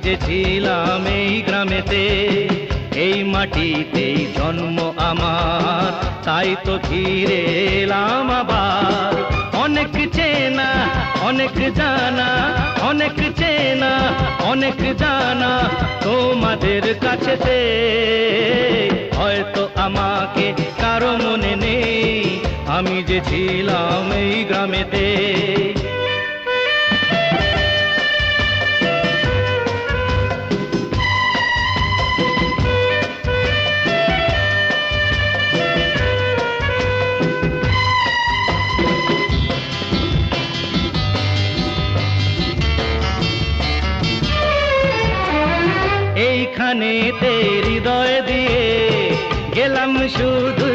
যে ছিলাম এই গ্রামেতে, এই মাটিতেই জন্ম আমার, তাই তো ফিরে এলাম আবার। অনেক চেনা অনেক জানা, অনেক চেনা অনেক জানা তোমাদের কাছেতে। হয়তো আমাকে কারো মনে নেই, আমি যে ছিলাম এই গ্রামেতে। এইখানেতে হৃদয় দিয়ে গেলাম শুধু